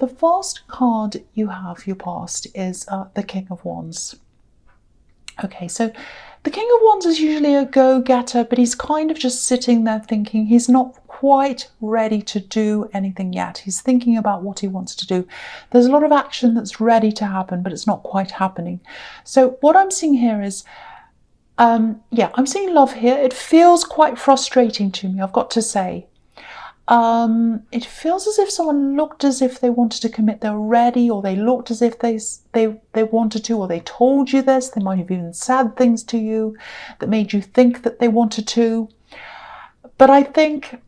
The first card you have for your past is the King of Wands. Okay, so the King of Wands is usually a go-getter, but he's kind of just sitting there thinking. He's not quite ready to do anything yet. He's thinking about what he wants to do. There's a lot of action that's ready to happen, but it's not quite happening. So what I'm seeing here is, yeah, I'm seeing love here. It feels quite frustrating to me, I've got to say. It feels as if someone looked as if they wanted to commit, they were ready, or they looked as if they wanted to, or they told you this. They might have even said things to you that made you think that they wanted to. But I think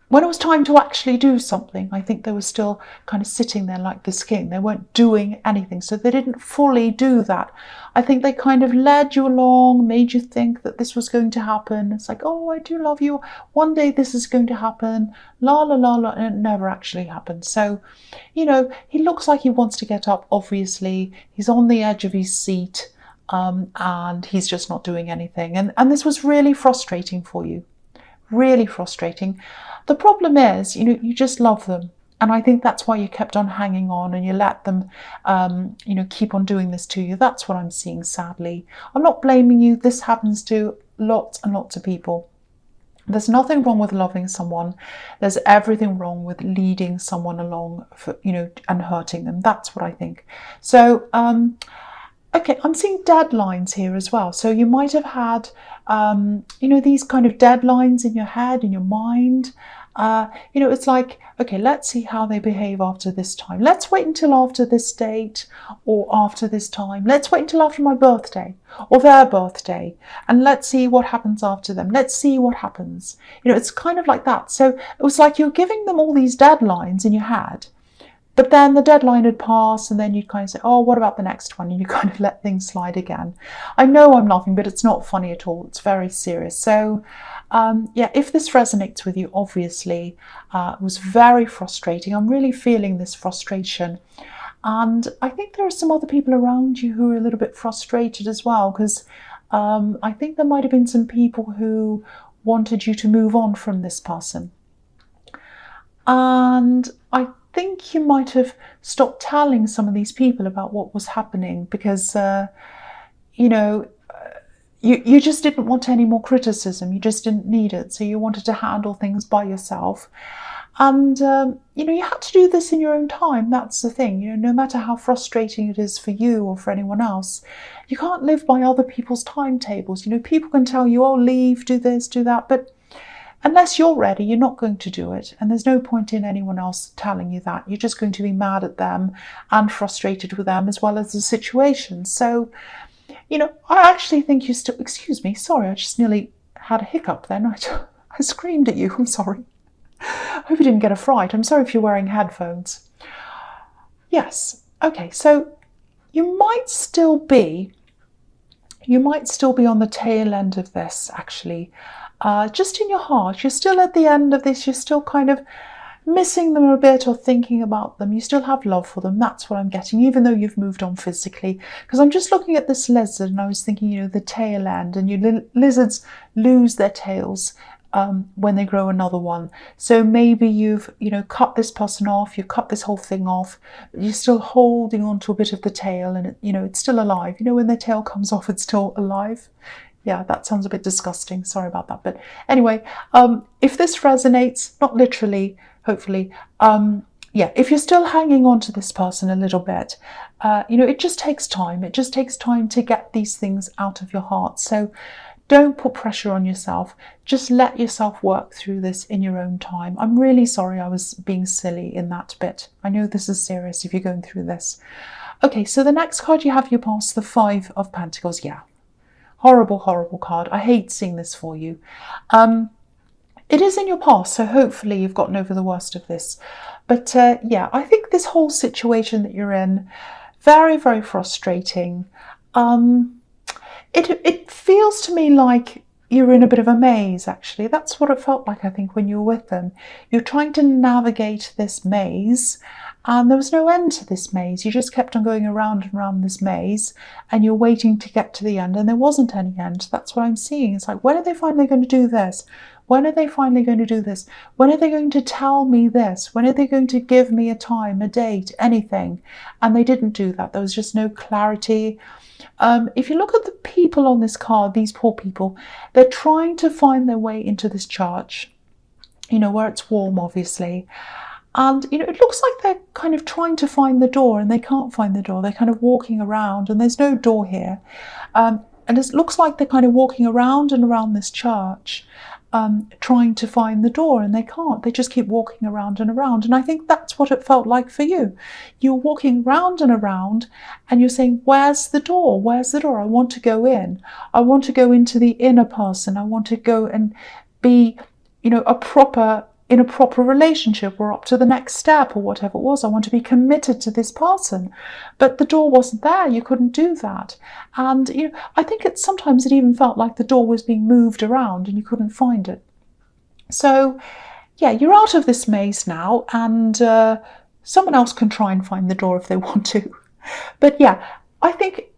when it was time to actually do something, I think they were still kind of sitting there like this king. They weren't doing anything, so they didn't fully do that. I think they kind of led you along, made you think that this was going to happen. It's like, oh, I do love you. One day this is going to happen. La, la, la, la, and it never actually happened. So, you know, he looks like he wants to get up, obviously. He's on the edge of his seat, and he's just not doing anything. And this was really frustrating for you. Really frustrating. The problem is, you know, you just love them. And I think that's why you kept on hanging on and you let them, you know, keep on doing this to you. That's what I'm seeing, sadly. I'm not blaming you. This happens to lots and lots of people. There's nothing wrong with loving someone. There's everything wrong with leading someone along, for, you know, and hurting them. That's what I think. So, okay, I'm seeing deadlines here as well. So you might have had, you know, these kind of deadlines in your head, in your mind. You know, it's like, okay, let's see how they behave after this time. Let's wait until after this date or after this time. Let's wait until after my birthday or their birthday. And let's see what happens after them. Let's see what happens. You know, it's kind of like that. So it was like you're giving them all these deadlines in your head. But then the deadline had passed and then you kind of say, oh, what about the next one? And you kind of let things slide again. I know I'm laughing, but it's not funny at all. It's very serious. So, yeah, if this resonates with you, obviously, it was very frustrating. I'm really feeling this frustration. And I think there are some other people around you who are a little bit frustrated as well, because I think there might have been some people who wanted you to move on from this person. And I think you might have stopped telling some of these people about what was happening because, you know, you just didn't want any more criticism. You just didn't need it. So you wanted to handle things by yourself. And, you know, you had to do this in your own time. That's the thing. You know, no matter how frustrating it is for you or for anyone else, you can't live by other people's timetables. You know, people can tell you, oh, leave, do this, do that. But unless you're ready, you're not going to do it. And there's no point in anyone else telling you that. You're just going to be mad at them and frustrated with them as well as the situation. So, you know, I actually think you still, excuse me, sorry, I just nearly had a hiccup then. I screamed at you, I'm sorry. I hope you didn't get a fright. I'm sorry if you're wearing headphones. Yes, okay, so you might still be on the tail end of this, actually. Just in your heart, you're still at the end of this, you're still kind of missing them a bit or thinking about them. You still have love for them. That's what I'm getting, even though you've moved on physically. Because I'm just looking at this lizard and I was thinking, you know, the tail end, and you lizards lose their tails when they grow another one. So maybe you've, you know, cut this person off, you cut this whole thing off, but you're still holding on to a bit of the tail and, you know, it's still alive. You know, when the tail comes off, it's still alive. Yeah, that sounds a bit disgusting. Sorry about that. But anyway, if this resonates, not literally, hopefully, yeah, if you're still hanging on to this person a little bit, you know, it just takes time. It just takes time to get these things out of your heart. So don't put pressure on yourself. Just let yourself work through this in your own time. I'm really sorry I was being silly in that bit. I know this is serious if you're going through this. Okay, so the next card you have, you pass the Five of Pentacles. Yeah, horrible, horrible card. I hate seeing this for you. It is in your past, so hopefully you've gotten over the worst of this. But yeah, I think this whole situation that you're in, very, very frustrating. It feels to me like you're in a bit of a maze, actually. That's what it felt like, I think, when you were with them. You're trying to navigate this maze, and there was no end to this maze. You just kept on going around and around this maze, and you're waiting to get to the end, and there wasn't any end. That's what I'm seeing. It's like, when are they finally going to do this? When are they finally going to do this? When are they going to tell me this? When are they going to give me a time, a date, anything? And they didn't do that. There was just no clarity. If you look at the people on this card, these poor people, they're trying to find their way into this church, where it's warm, obviously. And, it looks like they're kind of trying to find the door and they can't find the door. They're kind of walking around and there's no door here. And it looks like they're kind of walking around and around this church, trying to find the door, and they can't. They just keep walking around and around. And I think that's what it felt like for you. You're walking round and around and you're saying, where's the door? Where's the door? I want to go in. I want to go into the inner person. I want to go and be, in a proper relationship, or up to the next step, or whatever it was. I want to be committed to this person. But the door wasn't there. You couldn't do that. And I think sometimes it even felt like the door was being moved around and you couldn't find it. So yeah, you're out of this maze now, and someone else can try and find the door if they want to. But yeah, I think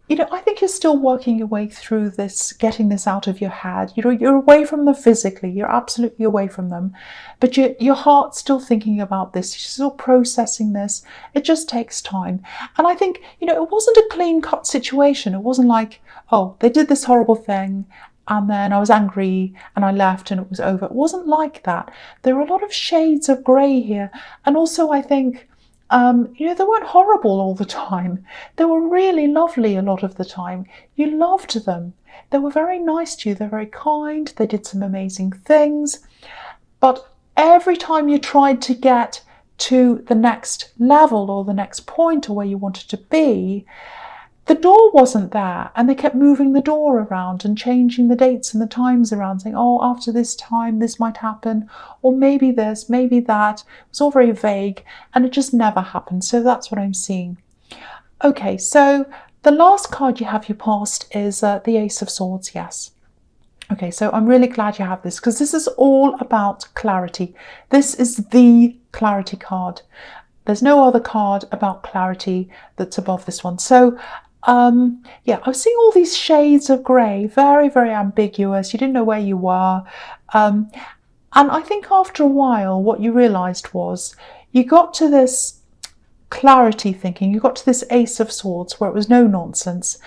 you're still working your way through this, getting this out of your head. You're away from them physically. You're absolutely away from them. But your heart's still thinking about this. You're still processing this. It just takes time. And I think, it wasn't a clean-cut situation. It wasn't like, oh, they did this horrible thing and then I was angry and I left and it was over. It wasn't like that. There are a lot of shades of grey here. And also, I think, they weren't horrible all the time. They were really lovely a lot of the time. You loved them. They were very nice to you. They're very kind. They did some amazing things. But every time you tried to get to the next level or the next point or where you wanted to be, the door wasn't there, and they kept moving the door around and changing the dates and the times around, saying, oh, after this time this might happen, or maybe this, maybe that. It was all very vague and it just never happened. So that's what I'm seeing. Okay, so the last card you have, your past, is the Ace of Swords. Yes. Okay, so I'm really glad you have this, because this is all about clarity. This is the clarity card. There's no other card about clarity that's above this one. So yeah, I was seeing all these shades of grey, very, very ambiguous. You didn't know where you were. And I think after a while, what you realised was you got to this clarity thinking. You got to this Ace of Swords where it was no nonsense.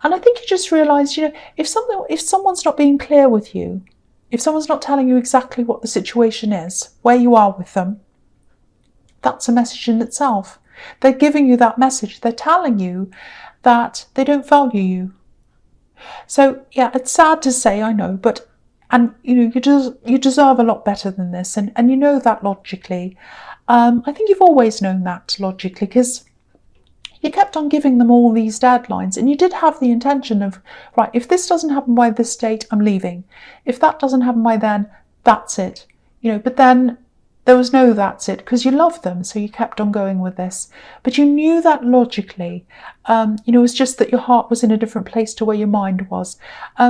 And I think you just realised, if someone's not being clear with you, if someone's not telling you exactly what the situation is, where you are with them, that's a message in itself. They're giving you that message. They're telling you that they don't value you. So yeah, it's sad to say, I know, but you deserve a lot better than this, and you know that logically. I think you've always known that logically, because you kept on giving them all these deadlines, and you did have the intention of, right, if this doesn't happen by this date, I'm leaving. If that doesn't happen by then, that's it. But then there was no that's it, because you loved them, so you kept on going with this. But you knew that logically. It was just that your heart was in a different place to where your mind was.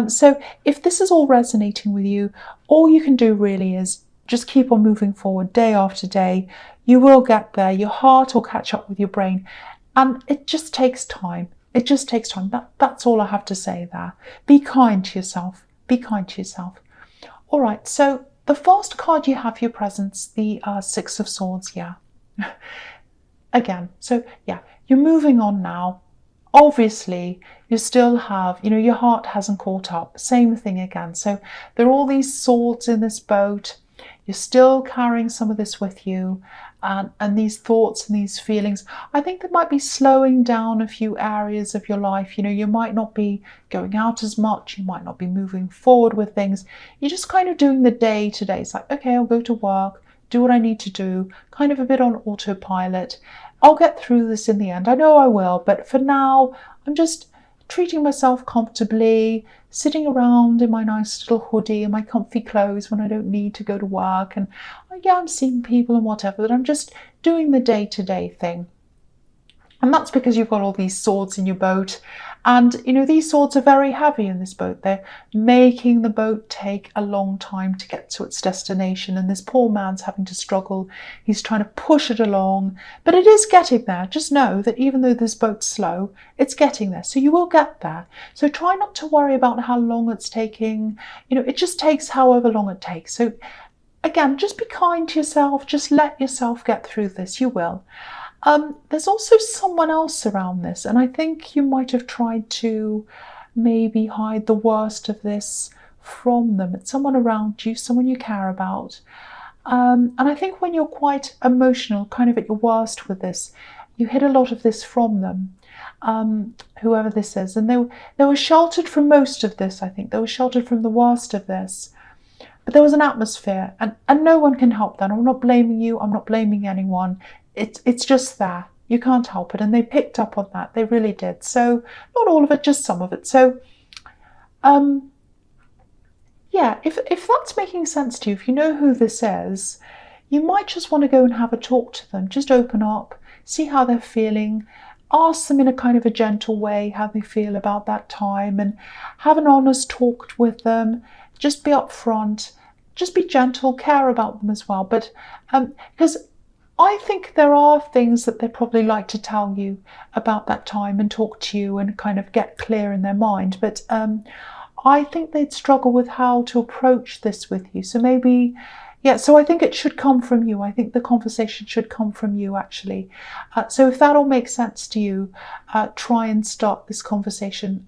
So if this is all resonating with you, all you can do really is just keep on moving forward day after day. You will get there. Your heart will catch up with your brain. And it just takes time. It just takes time. That's all I have to say there. Be kind to yourself. Be kind to yourself. All right, so the first card you have for your presence, the Six of Swords, yeah. Again, so yeah, you're moving on now. Obviously, you still have, your heart hasn't caught up. Same thing again. So there are all these swords in this boat. You're still carrying some of this with you. And these thoughts and these feelings, I think they might be slowing down a few areas of your life. You might not be going out as much. You might not be moving forward with things. You're just kind of doing the day to day. It's like, okay, I'll go to work, do what I need to do, kind of a bit on autopilot. I'll get through this in the end. I know I will, but for now, I'm just treating myself comfortably, sitting around in my nice little hoodie and my comfy clothes when I don't need to go to work. And yeah, I'm seeing people and whatever, but I'm just doing the day-to-day thing. And that's because you've got all these swords in your boat. And, you know, these swords are very heavy in this boat. They're making the boat take a long time to get to its destination. And this poor man's having to struggle. He's trying to push it along, but it is getting there. Just know that even though this boat's slow, it's getting there. So you will get there. So try not to worry about how long it's taking. You know, it just takes however long it takes. So again, just be kind to yourself. Just let yourself get through this. You will. There's also someone else around this, and I think you might have tried to maybe hide the worst of this from them. It's someone around you, someone you care about. And I think when you're quite emotional, kind of at your worst with this, you hid a lot of this from them, whoever this is. And they were sheltered from most of this, I think. They were sheltered from the worst of this. But there was an atmosphere, and no one can help that. I'm not blaming you. I'm not blaming anyone. It's just there. You can't help it. And they picked up on that. They really did. So not all of it, just some of it. So yeah, if that's making sense to you, if you know who this is, you might just want to go and have a talk to them. Just open up, see how they're feeling, ask them in a kind of a gentle way how they feel about that time, and have an honest talk with them. Just be upfront, just be gentle, care about them as well. But because I think there are things that they'd probably like to tell you about that time and talk to you and kind of get clear in their mind. But I think they'd struggle with how to approach this with you. So maybe, yeah, so I think it should come from you. I think the conversation should come from you, actually. So if that all makes sense to you, try and start this conversation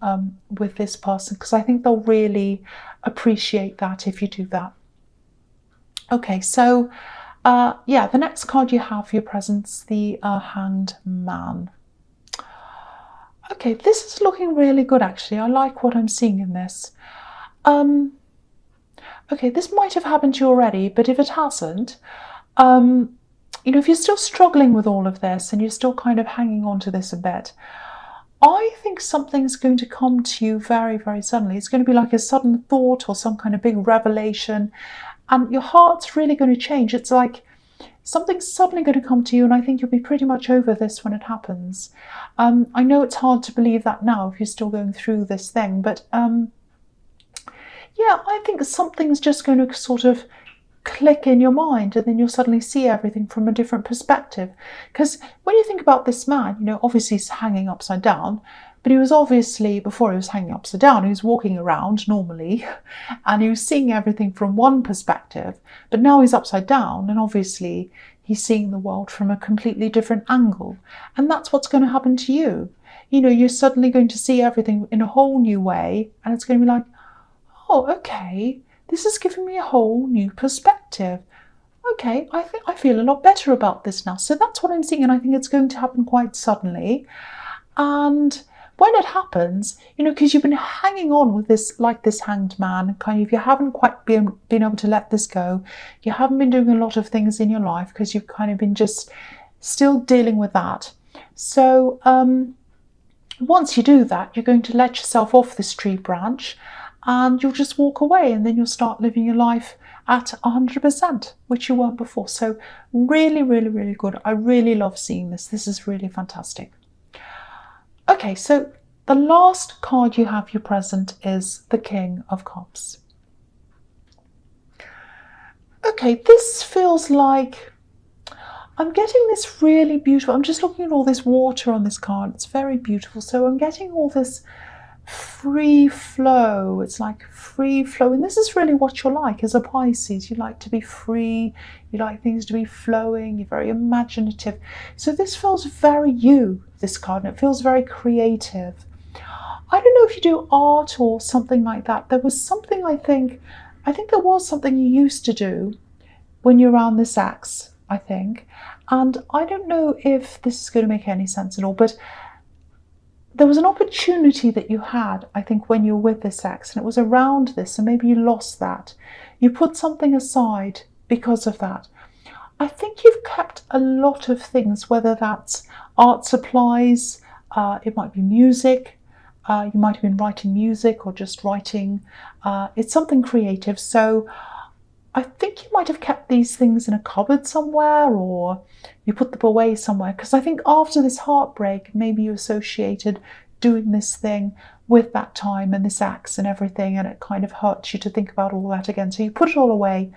with this person, because I think they'll really appreciate that if you do that. Okay, so yeah, the next card you have for your presence, the Hanged Man. Okay, this is looking really good, actually. I like what I'm seeing in this. Okay, this might have happened to you already, but if it hasn't, you know, if you're still struggling with all of this and you're still kind of hanging on to this a bit, I think something's going to come to you very, very suddenly. It's going to be like a sudden thought or some kind of big revelation, and your heart's really going to change. It's like something's suddenly going to come to you, and I think you'll be pretty much over this when it happens. I know it's hard to believe that now if you're still going through this thing, but yeah, I think something's just going to sort of click in your mind, and then you'll suddenly see everything from a different perspective. Because when you think about this man, you know, obviously he's hanging upside down, but he was obviously, before he was hanging upside down, he was walking around normally, and he was seeing everything from one perspective, but now he's upside down, and obviously he's seeing the world from a completely different angle. And that's what's going to happen to you. You know, you're suddenly going to see everything in a whole new way, and it's going to be like, oh, okay, this is giving me a whole new perspective. Okay, I think I feel a lot better about this now. So that's what I'm seeing, and I think it's going to happen quite suddenly. And when it happens, you know, because you've been hanging on with this, like this hanged man, kind of, you haven't quite been able to let this go. You haven't been doing a lot of things in your life because you've kind of been just still dealing with that. So once you do that, you're going to let yourself off this tree branch, and you'll just walk away, and then you'll start living your life at 100%, which you weren't before. So really, really, really good. I really love seeing this. This is really fantastic. Okay, so the last card you have your present is the King of Cups. Okay, this feels like I'm getting this really beautiful. I'm just looking at all this water on this card. It's very beautiful. So I'm getting all this free flow. It's like free flow, and this is really what you're like as a Pisces. You like to be free, you like things to be flowing, you're very imaginative. So this feels very you, this card, and it feels very creative. I don't know if you do art or something like that. There was something, I think there was something you used to do when you're around this axe, I think, and I don't know if this is going to make any sense at all, but there was an opportunity that you had, I think, when you were with this ex, and it was around this, and maybe you lost that. You put something aside because of that. I think you've kept a lot of things, whether that's art supplies, it might be music, you might have been writing music or just writing. It's something creative. So I think you might have kept these things in a cupboard somewhere, or you put them away somewhere, because I think after this heartbreak, maybe you associated doing this thing with that time and this ex and everything, and it kind of hurts you to think about all that again. So you put it all away.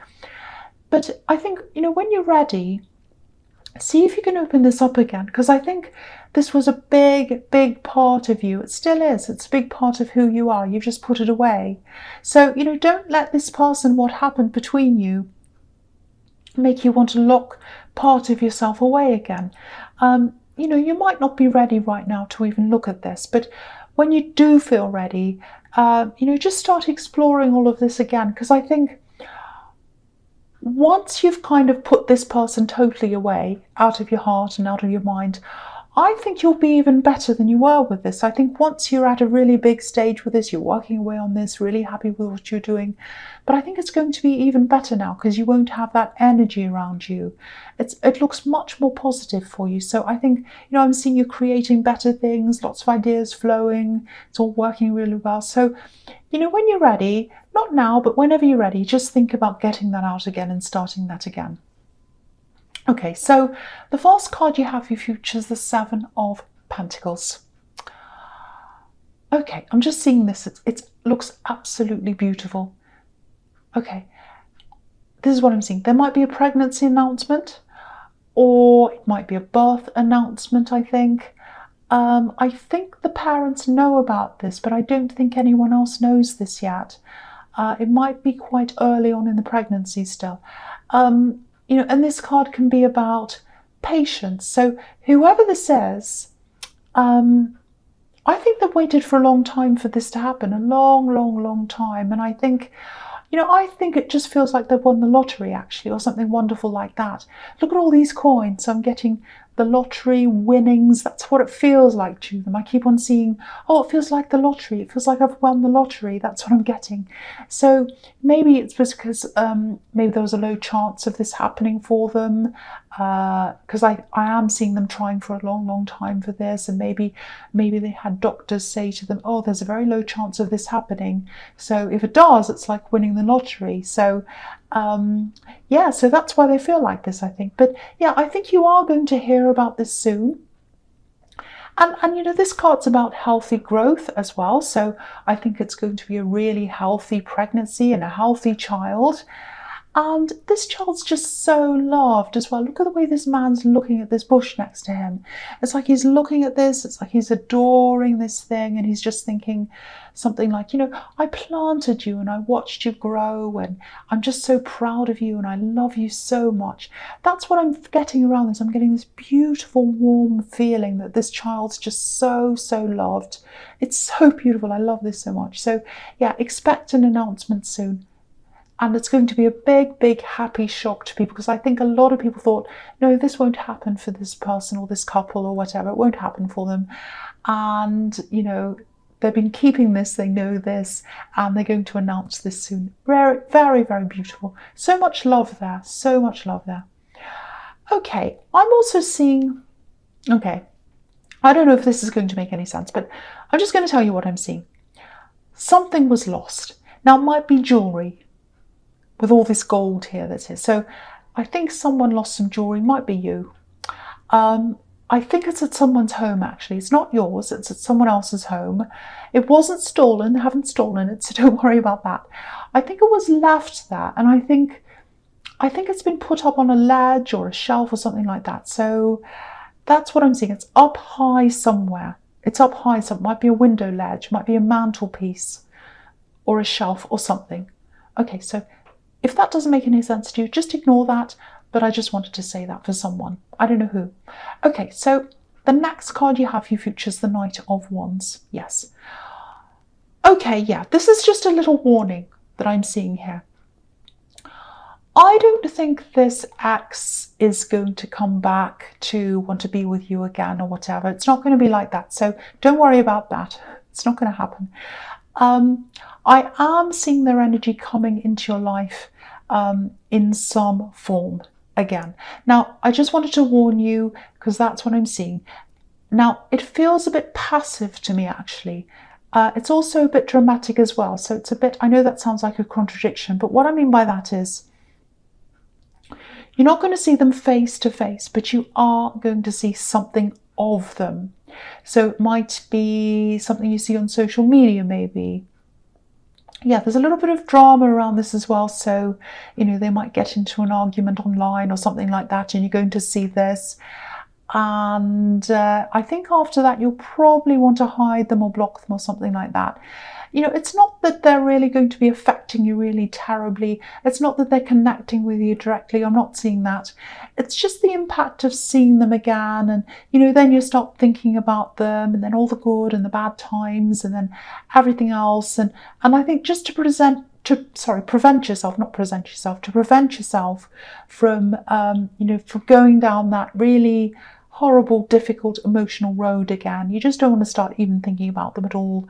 But I think, when you're ready, see if you can open this up again, because I think this was a big, big part of you. It still is. It's a big part of who you are. You've just put it away. So, don't let this person, what happened between you, make you want to lock part of yourself away again. You might not be ready right now to even look at this, but when you do feel ready, just start exploring all of this again, because I think once you've kind of put this person totally away, out of your heart and out of your mind, I think you'll be even better than you were with this. I think once you're at a really big stage with this, you're working away on this, really happy with what you're doing. But I think it's going to be even better now, because you won't have that energy around you. It looks much more positive for you. So I think, I'm seeing you creating better things, lots of ideas flowing. It's all working really well. So, when you're ready, not now, but whenever you're ready, just think about getting that out again and starting that again. Okay, so the first card you have for your future is the Seven of Pentacles. Okay, I'm just seeing this. It looks absolutely beautiful. Okay, this is what I'm seeing. There might be a pregnancy announcement, or it might be a birth announcement, I think. I think the parents know about this, but I don't think anyone else knows this yet. It might be quite early on in the pregnancy still. And this card can be about patience. So whoever this is, I think they've waited for a long time for this to happen, a long, long, long time. And I think, I think it just feels like they've won the lottery, actually, or something wonderful like that. Look at all these coins. I'm getting the lottery winnings. That's what it feels like to them. I keep on seeing, it feels like the lottery. It feels like I've won the lottery. That's what I'm getting. So maybe it's because maybe there was a low chance of this happening for them, because I am seeing them trying for a long, long time for this, and maybe they had doctors say to them, there's a very low chance of this happening. So if it does, it's like winning the lottery. So so that's why they feel like this, I think. But yeah, I think you are going to hear about this soon. And this card's about healthy growth as well. So I think it's going to be a really healthy pregnancy and a healthy child. And this child's just so loved as well. Look at the way this man's looking at this bush next to him. It's like he's looking at this. It's like he's adoring this thing. And he's just thinking something like, I planted you and I watched you grow. And I'm just so proud of you. And I love you so much. That's what I'm getting around this. I'm getting this beautiful, warm feeling that this child's just so, so loved. It's so beautiful. I love this so much. So yeah, expect an announcement soon. And it's going to be a big, big happy shock to people, because I think a lot of people thought, no, this won't happen for this person or this couple or whatever. It won't happen for them. And, they've been keeping this, they know this, and they're going to announce this soon. Very, very, very beautiful. So much love there. So much love there. Okay, I'm also seeing, I don't know if this is going to make any sense, but I'm just going to tell you what I'm seeing. Something was lost. Now, it might be jewelry, with all this gold here that's here. So I think someone lost some jewelry, might be you. I think it's at someone's home, actually. It's not yours, it's at someone else's home. It wasn't stolen, they haven't stolen it, so don't worry about that. I think it was left there, and I think it's been put up on a ledge or a shelf or something like that. So that's what I'm seeing. It's up high somewhere. It's up high, so it might be a window ledge, might be a mantelpiece or a shelf or something. Okay, so if that doesn't make any sense to you, just ignore that. But I just wanted to say that for someone. I don't know who. Okay, so the next card you have for your future is the Knight of Wands. Yes. Okay, yeah, this is just a little warning that I'm seeing here. I don't think this ex is going to come back to want to be with you again or whatever. It's not going to be like that. So don't worry about that. It's not going to happen. I am seeing their energy coming into your life in some form again. Now, I just wanted to warn you, because that's what I'm seeing. Now, it feels a bit passive to me, actually. It's also a bit dramatic as well. So it's a bit, I know that sounds like a contradiction, but what I mean by that is You're not going to see them face to face, but you are going to see something of them. So it might be something you see on social media, maybe. Yeah, there's a little bit of drama around this as well. So, they might get into an argument online or something like that, and you're going to see this. And I think after that, you'll probably want to hide them or block them or something like that. It's not that they're really going to be affecting you really terribly. It's not that they're connecting with you directly. I'm not seeing that. It's just the impact of seeing them again. And, then you start thinking about them, and then all the good and the bad times, and then everything else. And I think just to prevent yourself from, from going down that really horrible, difficult, emotional road again. You just don't want to start even thinking about them at all.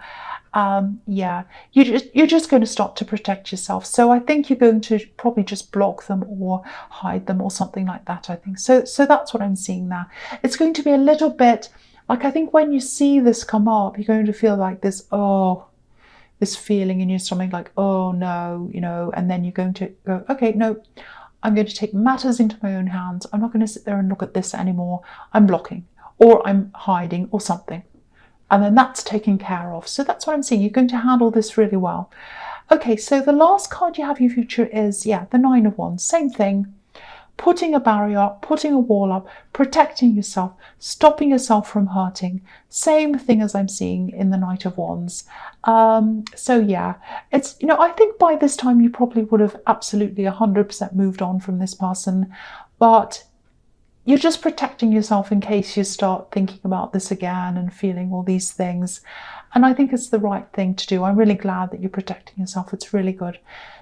You're just going to start to protect yourself. So I think you're going to probably just block them or hide them or something like that, I think. So that's what I'm seeing now. It's going to be a little bit like, I think when you see this come up, you're going to feel like this feeling in your stomach, like, oh no, and then you're going to go, okay, no, I'm going to take matters into my own hands. I'm not going to sit there and look at this anymore. I'm blocking, or I'm hiding, or something. And then that's taken care of. So that's what I'm seeing. You're going to handle this really well. Okay, so the last card you have in your future is, the Nine of Wands. Same thing. Putting a barrier up, putting a wall up, protecting yourself, stopping yourself from hurting. Same thing as I'm seeing in the Knight of Wands. It's, I think by this time you probably would have absolutely 100% moved on from this person, but you're just protecting yourself in case you start thinking about this again and feeling all these things. And I think it's the right thing to do. I'm really glad that you're protecting yourself. It's really good.